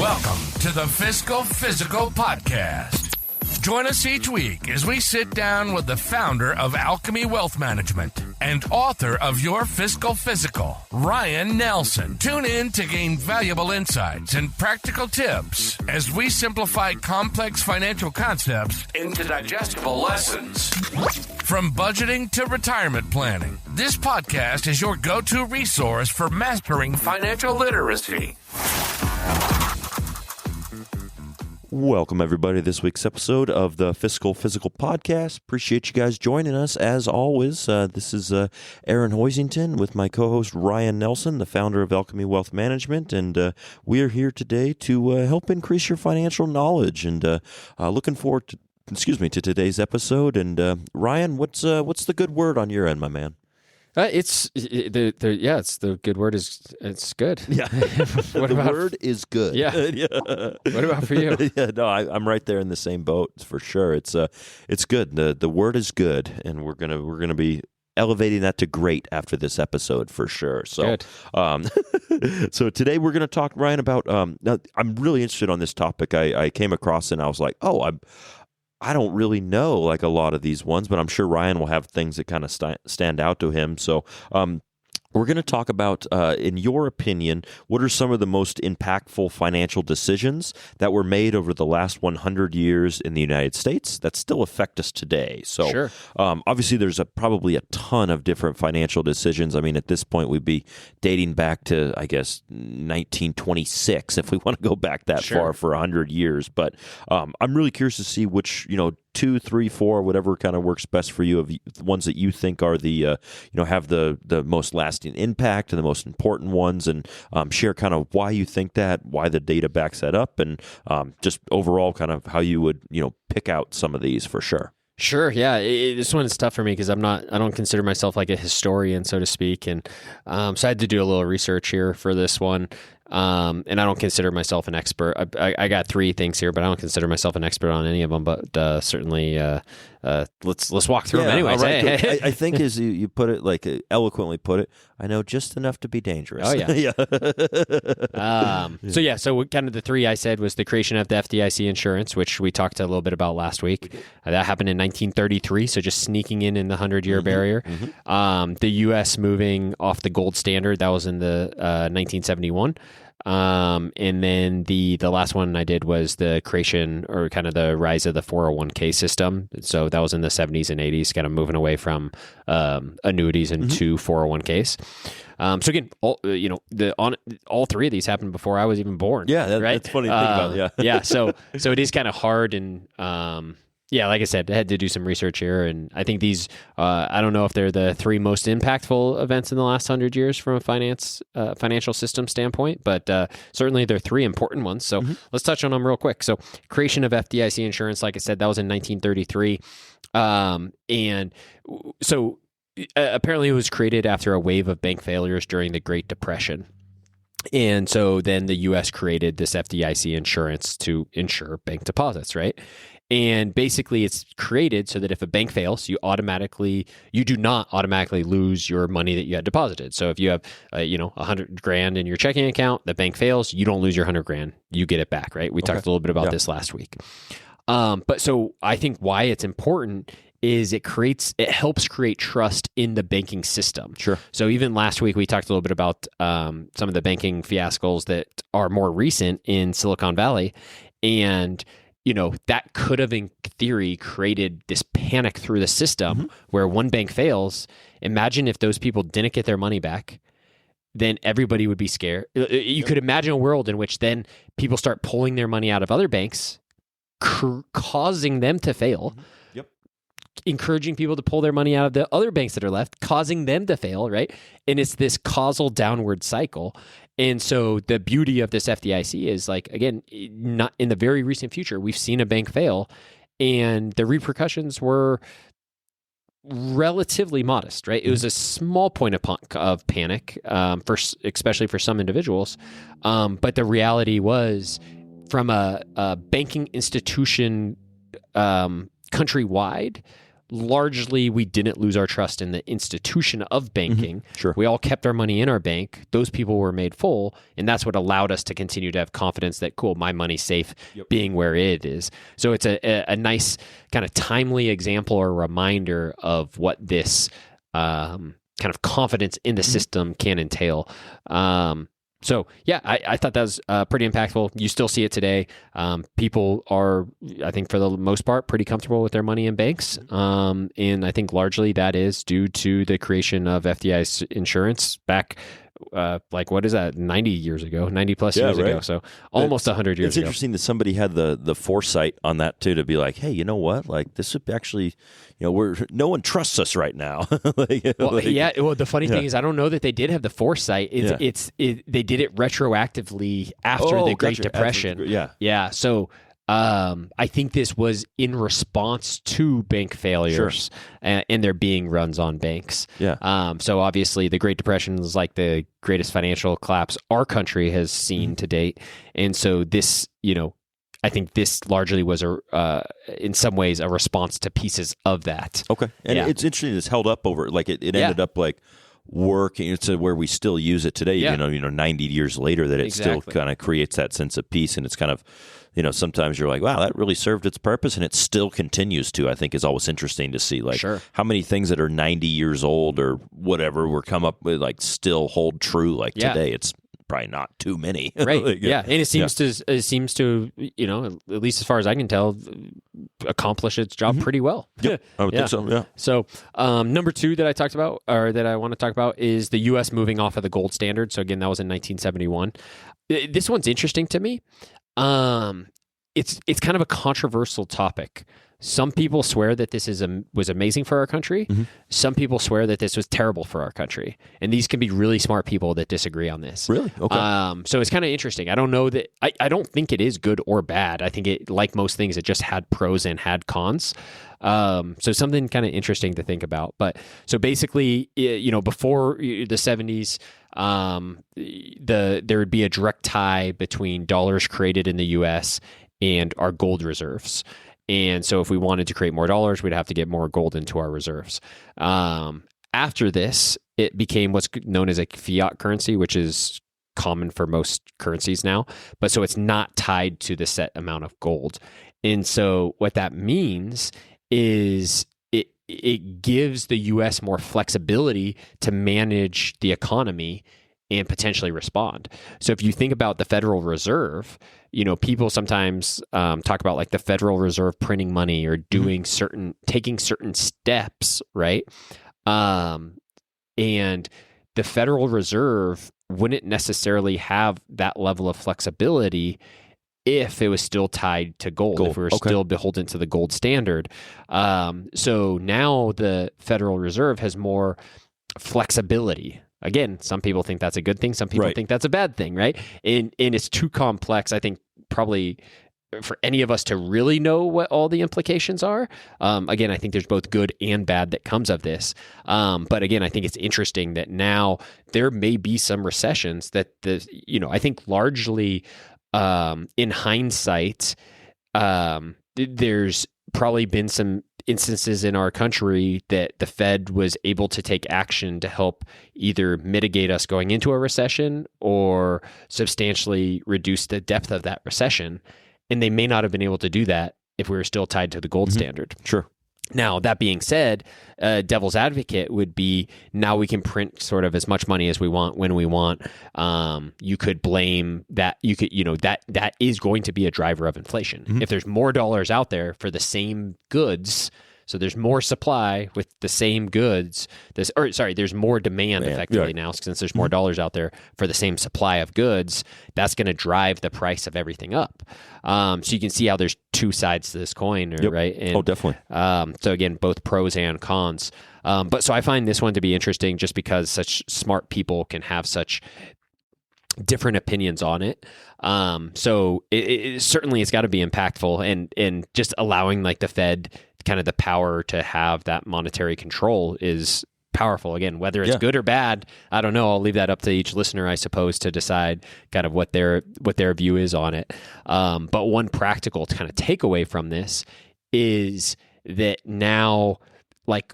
Welcome to the Fiscal Physical Podcast. Join us each week as we sit down with the founder of Alchemy Wealth Management and author of Your Fiscal Physical, Ryan Nelson. Tune in to gain valuable insights and practical tips as we simplify complex financial concepts into digestible lessons. From budgeting to retirement planning, this podcast is your go-to resource for mastering financial literacy. Welcome, everybody, to this week's episode of the Fiscal Physical Podcast. Appreciate you guys joining us, as always. This is Aaron Hoisington with my co-host Ryan Nelson, the founder of Alchemy Wealth Management, and we are here today to help increase your financial knowledge, and looking forward to today's episode. And Ryan, what's the good word on your end, my man? It's the good word is it's good. Yeah, the word is good. Yeah. Yeah. What about for you? Yeah, no, I'm right there in the same boat for sure. It's good. The word is good, and we're gonna be elevating that to great after this episode for sure. So, so today we're gonna talk, Ryan, about. Now I'm really interested on this topic. I came across and I was like, I don't really know like a lot of these ones, but I'm sure Ryan will have things that kind of stand out to him. So we're going to talk about, in your opinion, what are some of the most impactful financial decisions that were made over the last 100 years in the United States that still affect us today? So sure. Obviously there's probably a ton of different financial decisions. I mean, at this point we'd be dating back to, I guess, 1926 if we want to go back that far for 100 years. But I'm really curious to see which, 2, 3, 4, whatever kind of works best for you, of the ones that you think are the, have the most lasting impact and the most important ones, and share kind of why you think that, why the data backs that up, and just overall kind of how you would, pick out some of these for sure. Sure. Yeah. This one is tough for me because I don't consider myself like a historian, so to speak. And so I had to do a little research here for this one. And I don't consider myself an expert. I got 3 things here, but I don't consider myself an expert on any of them. But certainly, let's walk through them anyways. Right. Hey. I think as you put it, like eloquently put it, I know just enough to be dangerous. Oh yeah. So kind of the 3 I said was the creation of the FDIC insurance, which we talked a little bit about last week. That happened in 1933. So just sneaking in the 100-year barrier. Mm-hmm. The U.S. moving off the gold standard, that was in the 1971. And then the last one I did was the creation or kind of the rise of the 401k system. So that was in the 70s and 80s, kind of moving away from annuities into 401ks. So again, all 3 of these happened before I was even born. Yeah, right? That's funny to think about. Yeah, yeah. So it is kind of hard, and like I said, I had to do some research here, and I think these, I don't know if they're the 3 most impactful events in the last 100 years from a financial system standpoint, but certainly they're 3 important ones. So let's touch on them real quick. So creation of FDIC insurance, like I said, that was in 1933. And so apparently it was created after a wave of bank failures during the Great Depression. And so then the U.S. created this FDIC insurance to insure bank deposits, right? And basically it's created so that if a bank fails, you do not automatically lose your money that you had deposited. So if you have, $100,000 in your checking account, the bank fails, you don't lose your $100,000, you get it back, right? We talked a little bit about this last week. But so I think why it's important is it helps create trust in the banking system. Sure. So even last week, we talked a little bit about some of the banking fiascos that are more recent in Silicon Valley. And that could have, in theory, created this panic through the system where one bank fails. Imagine if those people didn't get their money back, then everybody would be scared. You could imagine a world in which then people start pulling their money out of other banks, causing them to fail, encouraging people to pull their money out of the other banks that are left, causing them to fail, right? And it's this causal downward cycle. And so the beauty of this FDIC is, like, again, not in the very recent future, we've seen a bank fail and the repercussions were relatively modest, right? It was a small point of panic, especially for some individuals. But the reality was, from a banking institution countrywide, largely we didn't lose our trust in the institution of banking. Sure. We all kept our money in our bank. Those people were made full, and that's what allowed us to continue to have confidence that, cool, my money's safe being where it is. So it's a nice kind of timely example or reminder of what this kind of confidence in the system can entail. So yeah, I thought that was pretty impactful. You still see it today. People are, I think for the most part, pretty comfortable with their money in banks. And I think largely that is due to the creation of FDIC insurance back, what is that, 90 years ago, 90 plus years ago. So almost 100 years ago. It's interesting that somebody had the foresight on that too, to be like, hey, you know what? Like this would actually, no one trusts us right now. Well, the funny thing is, I don't know that they did have the foresight. They did it retroactively after the Great Depression. Yeah. So I think this was in response to bank failures and there being runs on banks. So obviously the Great Depression is like the greatest financial collapse our country has seen to date. And so this, I think this largely was in some ways a response to pieces of that. Okay. And it's interesting it's held up over, like it ended up like working to where we still use it today, 90 years later, that it still kind of creates that sense of peace. And it's kind of, sometimes you're like, wow, that really served its purpose, and it still continues to. I think is always interesting to see, like how many things that are 90 years old or whatever were come up with, like still hold true. Like today, it's probably not too many. Right. And it seems to, at least as far as I can tell, accomplish its job pretty well. I would think so. Yeah. So number 2 that I talked about, or that I want to talk about, is the U.S. moving off of the gold standard. So again, that was in 1971. This one's interesting to me. It's kind of a controversial topic. Some people swear that this was amazing for our country. Some people swear that this was terrible for our country. And these can be really smart people that disagree on this. Really? Okay. So it's kind of interesting. I don't know that I don't think it is good or bad. I think it, like most things, it just had pros and had cons. So something kind of interesting to think about. But so basically, before the 70s, there would be a direct tie between dollars created in the U.S. and our gold reserves. And so if we wanted to create more dollars, we'd have to get more gold into our reserves. After this, it became what's known as a fiat currency, which is common for most currencies now. But so it's not tied to the set amount of gold. And so what that means is it gives the U.S. more flexibility to manage the economy and potentially respond. So if you think about the Federal Reserve, people sometimes talk about like the Federal Reserve printing money or taking certain steps, right? And the Federal Reserve wouldn't necessarily have that level of flexibility if it was still tied to gold, if we were still beholden to the gold standard. So now the Federal Reserve has more flexibility. Again, some people think that's a good thing. Some people think that's a bad thing, right? And it's too complex, I think, probably for any of us to really know what all the implications are. Again, I think there's both good and bad that comes of this. But again, I think it's interesting that now there may be some recessions that I think largely in hindsight, there's probably been some instances in our country that the Fed was able to take action to help either mitigate us going into a recession or substantially reduce the depth of that recession. And they may not have been able to do that if we were still tied to the gold standard. Sure. Now, that being said, devil's advocate would be now we can print sort of as much money as we want when we want. You could blame that. You could, that is going to be a driver of inflation. If there's more dollars out there for the same goods, so there's more supply with the same goods. There's more demand effectively now, since there's more dollars out there for the same supply of goods. That's going to drive the price of everything up. So you can see how there's two sides to this coin, right? And, definitely. So again, both pros and cons. But so I find this one to be interesting just because such smart people can have such different opinions on it. So it certainly it's got to be impactful, and just allowing like the Fed kind of the power to have that monetary control is powerful. Again, whether it's good or bad, I don't know. I'll leave that up to each listener, I suppose, to decide kind of what their view is on it. But one practical kind of takeaway from this is that now like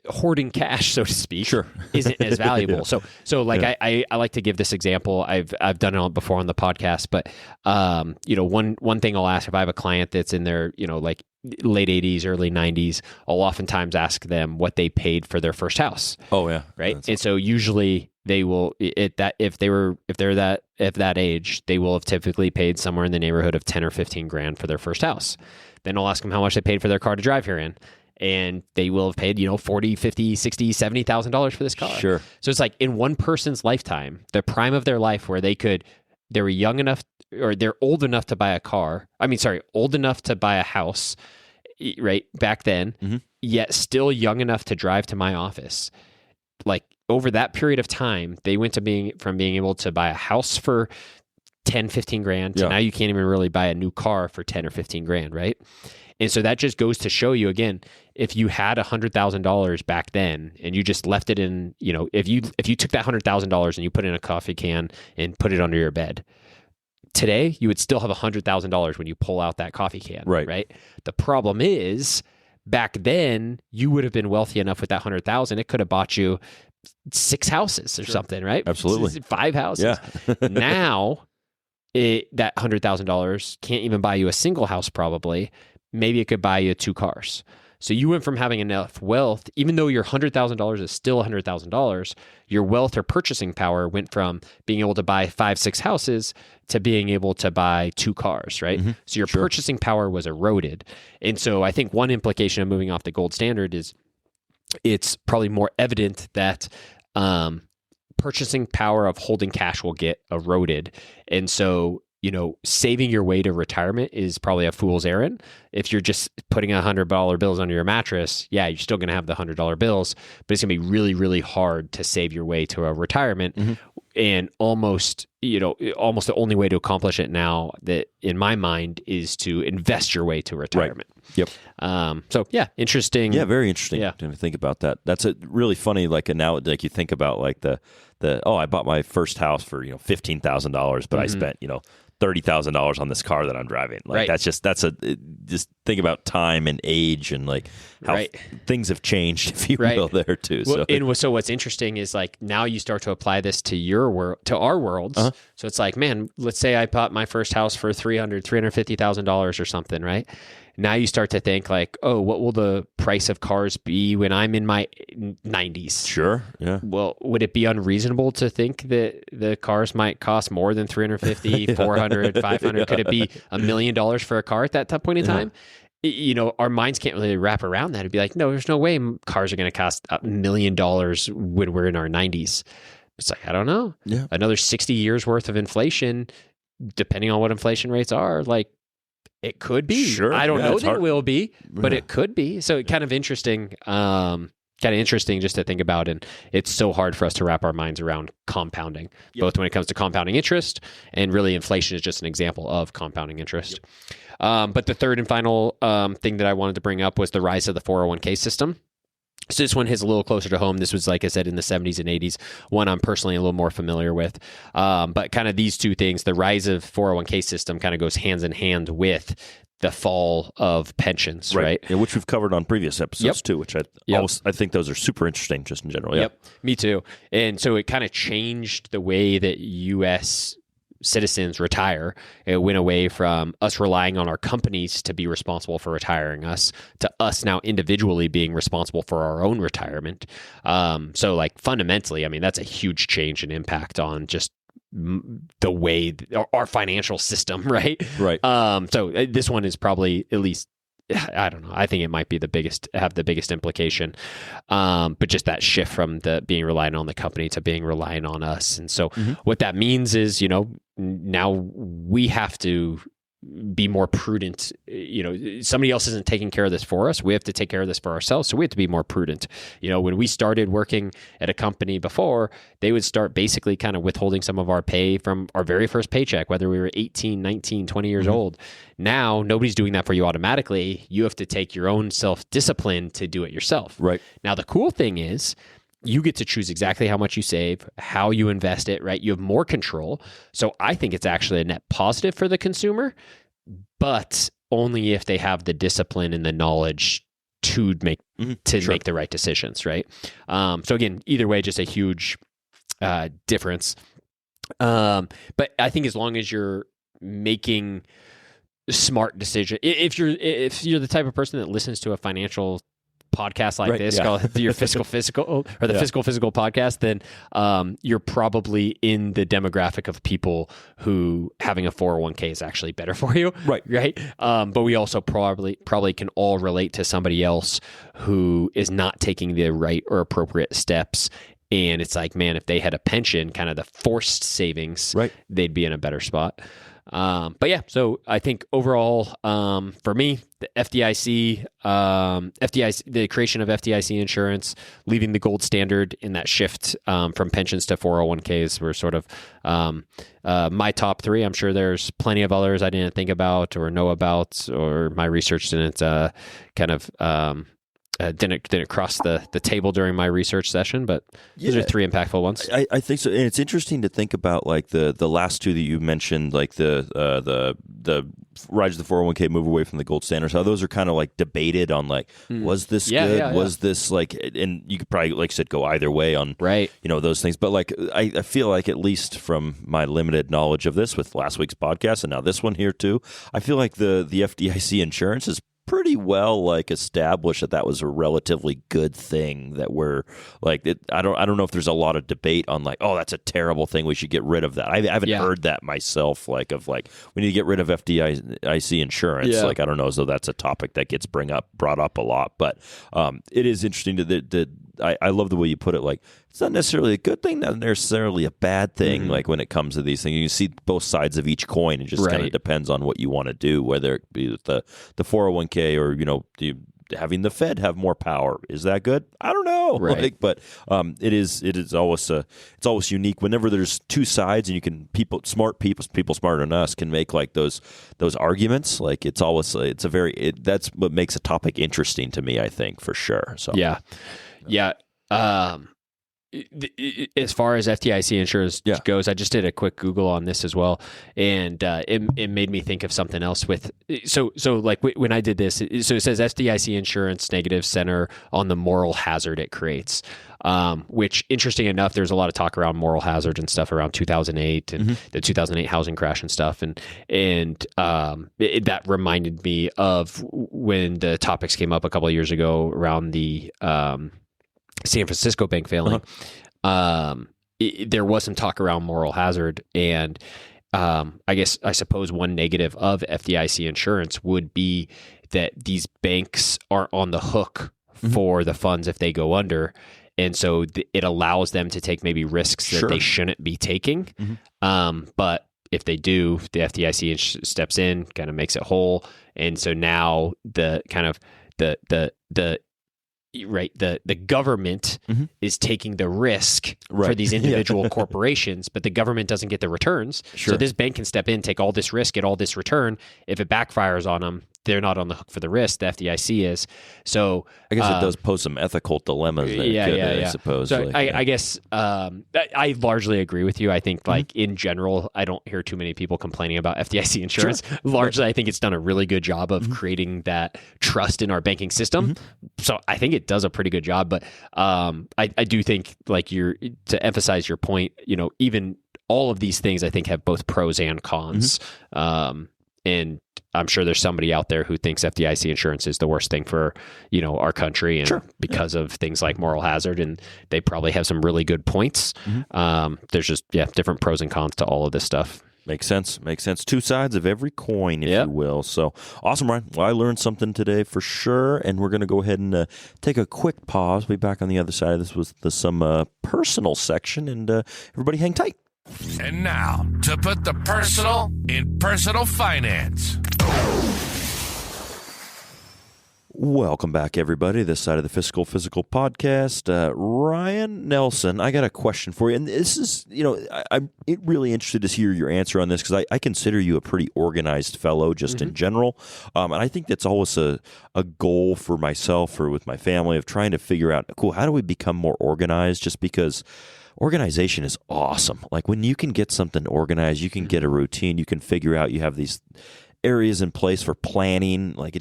hoarding cash, so to speak, Sure. isn't as valuable. Yeah. So like I like to give this example. I've done it before on the podcast, but one thing I'll ask if I have a client that's in their like late 80s, early 90s, I'll oftentimes ask them what they paid for their first house. Oh yeah, right. And so usually they will if they're that age, they will have typically paid somewhere in the neighborhood of 10 or 15 grand for their first house. Then I'll ask them how much they paid for their car to drive here in. And they will have paid, $40, $50, $60, $70,000 for this car. Sure. So it's like in one person's lifetime, the prime of their life where they were young enough or they're old enough to buy a car. Old enough to buy a house, right? Back then, yet still young enough to drive to my office. Like over that period of time, they went to from being able to buy a house for 10, 15 grand to now you can't even really buy a new car for 10 or 15 grand, right? And so that just goes to show you again, if you had $100,000 back then and you just left it in, if you took that $100,000 and you put it in a coffee can and put it under your bed, today you would still have $100,000 when you pull out that coffee can, right? The problem is back then you would have been wealthy enough with that $100,000, it could have bought you 6 houses or something, right? Absolutely. 5 houses. Yeah. Now that $100,000 can't even buy you a single house probably. Maybe it could buy you 2 cars. So you went from having enough wealth, even though your $100,000 is still $100,000, your wealth or purchasing power went from being able to buy 5, 6 houses to being able to buy 2 cars, right? Mm-hmm. So your purchasing power was eroded. And so I think one implication of moving off the gold standard is it's probably more evident that purchasing power of holding cash will get eroded. And so saving your way to retirement is probably a fool's errand. If you're just putting $100 bills under your mattress, yeah, you're still going to have the $100 bills, but it's going to be really, really hard to save your way to a retirement. Mm-hmm. And almost the only way to accomplish it now, that in my mind, is to invest your way to retirement. Right. Yep. So yeah, interesting. Yeah, very interesting to think about that. That's a really funny, like you think about like I bought my first house for $15,000, but I spent $30,000 on this car that I'm driving. Like just think about time and age and like how things have changed, if you will, there too. Well, so what's interesting is like now you start to apply this to your world, to our worlds. Uh-huh. So it's like, man, let's say I bought my first house for $350,000 or something, right? Now you start to think like, oh, what will the price of cars be when I'm in my 90s? Sure, yeah. Well, would it be unreasonable to think that the cars might cost more than $350, $400, $500? Could it be $1 million for a car at that point in time? Our minds can't really wrap around that. It'd be like, no, there's no way cars are going to cost $1 million when we're in our 90s. It's like, I don't know. Yeah. Another 60 years worth of inflation, depending on what inflation rates are, like, it could be. Sure. I don't know that it will be, but it could be. So kind of interesting. Just to think about, and it's so hard for us to wrap our minds around compounding, both when it comes to compounding interest, and really inflation is just an example of compounding interest. But the third and final thing that I wanted to bring up was the rise of the 401k system. So this one hits a little closer to home. This was, like I said, in the 70s and 80s, one I'm personally a little more familiar with. But kind of these two things, the rise of 401k system kind of goes hands in hand with the fall of pensions, right? Yeah, which we've covered on previous episodes too, which I think those are super interesting just in general. Yep, me too. And so it kind of changed the way that U.S. citizens retire. It went away from us relying on our companies to be responsible for retiring us to us now individually being responsible for our own retirement. So like fundamentally, I mean, that's a huge change and impact on just the way our financial system, right? Right. So this one is probably, at least, I don't know, I think it might be have the biggest implication. But just that shift from the being reliant on the company to being reliant on us. And so what that means is, now we have to be more prudent. Somebody else isn't taking care of this for us. We have to take care of this for ourselves. So we have to be more prudent. When we started working at a company before, they would start basically kind of withholding some of our pay from our very first paycheck, whether we were 18, 19, 20 years old. Now, nobody's doing that for you automatically. You have to take your own self-discipline to do it yourself. Right. Now, the cool thing is, you get to choose exactly how much you save, how you invest it, right? You have more control. So I think it's actually a net positive for the consumer, but only if they have the discipline and the knowledge to make to make the right decisions, right? So again, either way, just a huge difference. But I think as long as you're making smart decision, if you're the type of person that listens to a financial podcast like this called your Fiscal Physical or the Fiscal Physical podcast, then you're probably in the demographic of people who having a 401k is actually better for you, right? But we also probably can all relate to somebody else who is not taking the right or appropriate steps. And it's like, man, if they had a pension, kind of the forced savings, they'd be in a better spot. But yeah, so I think overall, for me, the FDIC, the creation of FDIC insurance, leaving the gold standard in that shift from pensions to 401ks were sort of my top three. I'm sure there's plenty of others I didn't think about or know about, or my research didn't didn't cross the table during my research session, but those are three impactful ones. I think so, and it's interesting to think about like the last two that you mentioned, like the rise of the 401k, move away from the gold standards. How those are kind of like debated on like, was this good? Yeah. Was this like, and you could probably, like I said, go either way on those things. But like I feel like, at least from my limited knowledge of this with last week's podcast and now this one here too, I feel like the FDIC insurance is pretty well like established that was a relatively good thing, that we're like I don't know if there's a lot of debate on like, oh, that's a terrible thing, we should get rid of that. I haven't heard that myself, like of like we need to get rid of FDIC insurance. Like I don't know as though that's a topic that gets brought up a lot, but it is interesting to I love the way you put it. Like, it's not necessarily a good thing, not necessarily a bad thing. Like when it comes to these things, you see both sides of each coin. It just kind of depends on what you want to do, whether it be the 401k or having the Fed have more power. Is that good? I don't know. But it is always it's always unique whenever there's two sides, and you can people smarter than us can make like those arguments. Like it's always that's what makes a topic interesting to me, I think, for sure. So yeah. As far as FDIC insurance goes, I just did a quick Google on this as well, and it made me think of something else. So like when I did this, so it says FDIC insurance negative center on the moral hazard it creates. Which, interesting enough, there's a lot of talk around moral hazard and stuff around 2008 and the 2008 housing crash and stuff, and that reminded me of when the topics came up a couple of years ago around the San Francisco bank failing. There was some talk around moral hazard, and I suppose one negative of FDIC insurance would be that these banks are on the hook for the funds if they go under. And so it allows them to take maybe risks that they shouldn't be taking. But if they do, the FDIC steps in, kind of makes it whole. And so now the government is taking the risk for these individual corporations, but the government doesn't get the returns. So this bank can step in, take all this risk, get all this return. If it backfires on them, they're not on the hook for the risk. The FDIC is. So I guess it does pose some ethical dilemmas there, I suppose. So I guess I largely agree with you. I think like in general, I don't hear too many people complaining about FDIC insurance. Largely, I think it's done a really good job of creating that trust in our banking system. So I think it does a pretty good job. But I do think, like to emphasize your point, even all of these things I think have both pros and cons. And I'm sure there's somebody out there who thinks FDIC insurance is the worst thing for, our country, and because of things like moral hazard, and they probably have some really good points. There's just different pros and cons to all of this stuff. Makes sense. Two sides of every coin, if you will. So awesome, Ryan. Well, I learned something today for sure, and we're going to go ahead and take a quick pause. We'll be back on the other side of this with some personal section, and everybody hang tight. And now, to put the personal in personal finance. Welcome back, everybody. This side of the Fiscal Physical podcast. Ryan Nelson, I got a question for you. And this is, I'm really interested to hear your answer on this, because I consider you a pretty organized fellow just in general. And I think that's always a goal for myself or with my family of trying to figure out, cool, how do we become more organized? Just because organization is awesome. Like when you can get something organized, you can get a routine, you can figure out you have these areas in place for planning. Like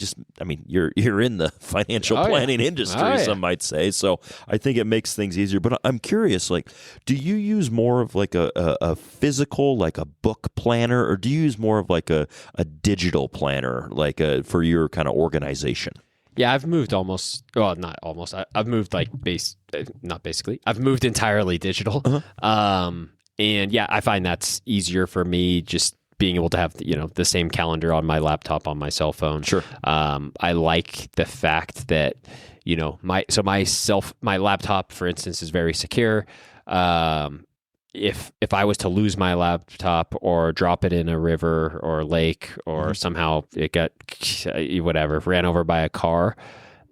you're in the financial planning industry, some might say. So I think it makes things easier. But I'm curious, like, do you use more of like a physical, like a book planner, or do you use more of like a digital planner, like for your kind of organization? Yeah, I've moved I've moved I've moved entirely digital. And yeah, I find that's easier for me, just being able to have, the same calendar on my laptop, on my cell phone. Sure. I like the fact that, my laptop, for instance, is very secure. If I was to lose my laptop or drop it in a river or lake, or somehow it got ran over by a car,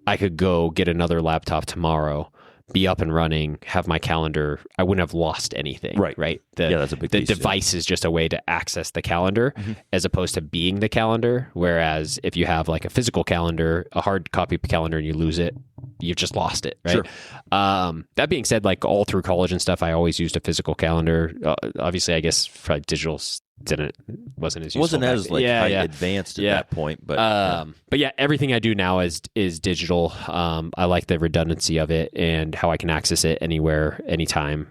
I could go get another laptop tomorrow, be up and running, have my calendar. I wouldn't have lost anything. Right. That's a big piece. The device is just a way to access the calendar, as opposed to being the calendar. Whereas if you have like a physical calendar, a hard copy calendar, and you lose it, you've just lost it. Right. Sure. That being said, like all through college and stuff, I always used a physical calendar. Obviously, I guess probably digital wasn't as useful. Wasn't as advanced at that point, but yeah, everything I do now is digital. I like the redundancy of it and how I can access it anywhere, anytime,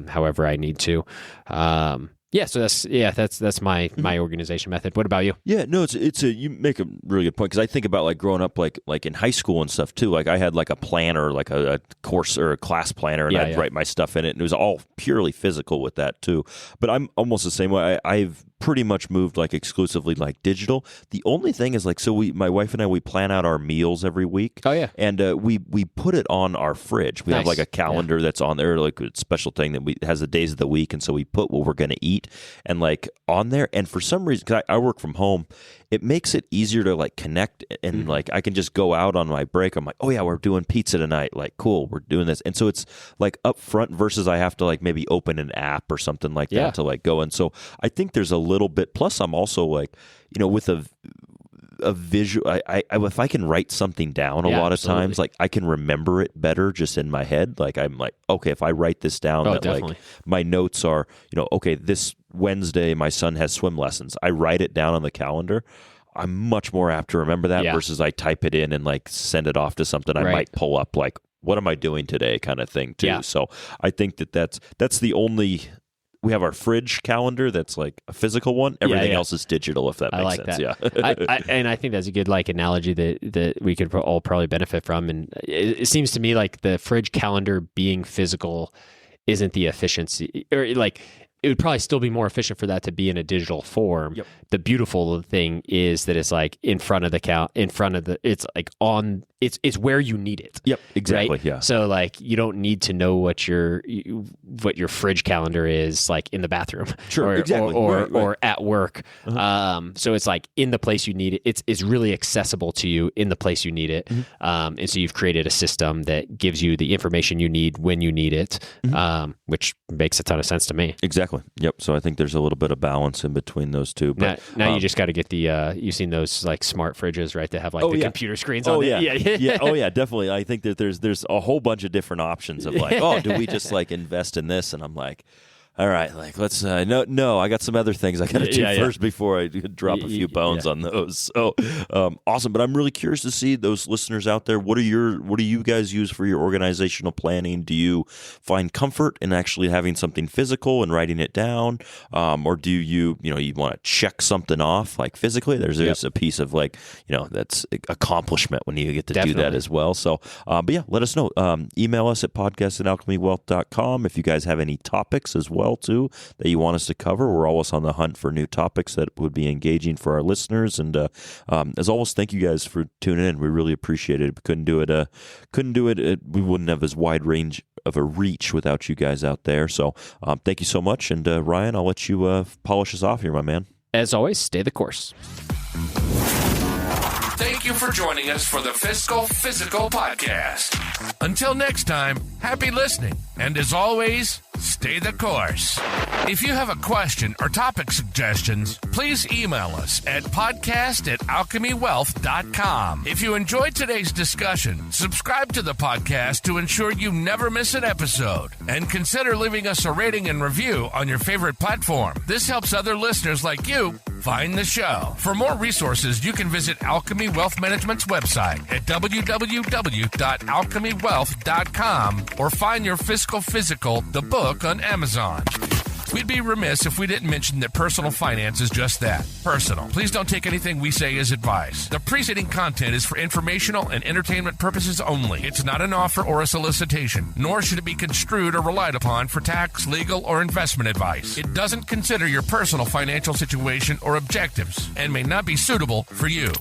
however I need to. So that's my organization method. What about you? Yeah, no, you make a really good point, because I think about like growing up like in high school and stuff too. Like I had like a planner, like a course or a class planner, and I'd write my stuff in it, and it was all purely physical with that too. But I'm almost the same way. I've pretty much moved like exclusively like digital. The only thing is like, so my wife and I, we plan out our meals every week. Oh yeah. And we put it on our fridge. We have like a calendar that's on there, like a special thing that has the days of the week, and so we put what we're going to eat and like on there. And for some reason, because I work from home, it makes it easier to like connect, and like I can just go out on my break. I'm like, oh yeah, we're doing pizza tonight. Like, cool, we're doing this. And so it's like up front versus I have to like maybe open an app or something like that to like go. And so I think there's a little bit, plus I'm also like, with a visual, I if I can write something down a lot of times, like I can remember it better just in my head. Like I'm like, okay, if I write this down, like my notes are, okay, this Wednesday my son has swim lessons. I write it down on the calendar. I'm much more apt to remember that versus I type it in and like send it off to something I might pull up, like, what am I doing today kind of thing too. So I think that's the only. We have our fridge calendar that's like a physical one. Everything else is digital, if that makes sense. That. Yeah. and I think that's a good like analogy that we could all probably benefit from. And it seems to me like the fridge calendar being physical isn't the efficiency, or like it would probably still be more efficient for that to be in a digital form. Yep. The beautiful thing is that it's like in front of it's like on, it's where you need it. Yep, exactly. Right? Yeah. So like you don't need to know what your fridge calendar is like in the bathroom. Sure, or, exactly. Or at work. So it's like in the place you need it. It's really accessible to you in the place you need it. And so you've created a system that gives you the information you need when you need it, which makes a ton of sense to me. Exactly. Yep. So I think there's a little bit of balance in between those two. But now you just got to get the you've seen those like smart fridges, right? That have like computer screens on it. Yeah. Oh yeah, definitely. I think that there's a whole bunch of different options of like, oh, do we just like invest in this? And I'm like, all right, like let's no, I got some other things I got to do first before I drop a few bones on those. So awesome, but I'm really curious to see those listeners out there. What do you guys use for your organizational planning? Do you find comfort in actually having something physical and writing it down, or do you want to check something off like physically? There's a piece of like that's accomplishment when you get to do that as well. So, but yeah, let us know. Email us at podcast@alchemywealth.com if you guys have any topics as well too that you want us to cover. We're always on the hunt for new topics that would be engaging for our listeners, and as always, thank you guys for tuning in. We really appreciate it. We couldn't do it. We wouldn't have as wide range of a reach without you guys out there. So thank you so much. And Ryan, I'll let you polish us off here, my man. As always, stay the course. Thank you for joining us for the Fiscal Physical Podcast. Until next time, happy listening. And as always, stay the course. If you have a question or topic suggestions, please email us at podcast@alchemywealth.com. If you enjoyed today's discussion, subscribe to the podcast to ensure you never miss an episode. And consider leaving us a rating and review on your favorite platform. This helps other listeners like you Find the show. For more resources, you can visit Alchemy Wealth Management's website at www.alchemywealth.com or find your Fiscal Physical, the book, on Amazon. We'd be remiss if we didn't mention that personal finance is just that, personal. Please don't take anything we say as advice. The preceding content is for informational and entertainment purposes only. It's not an offer or a solicitation, nor should it be construed or relied upon for tax, legal, or investment advice. It doesn't consider your personal financial situation or objectives and may not be suitable for you.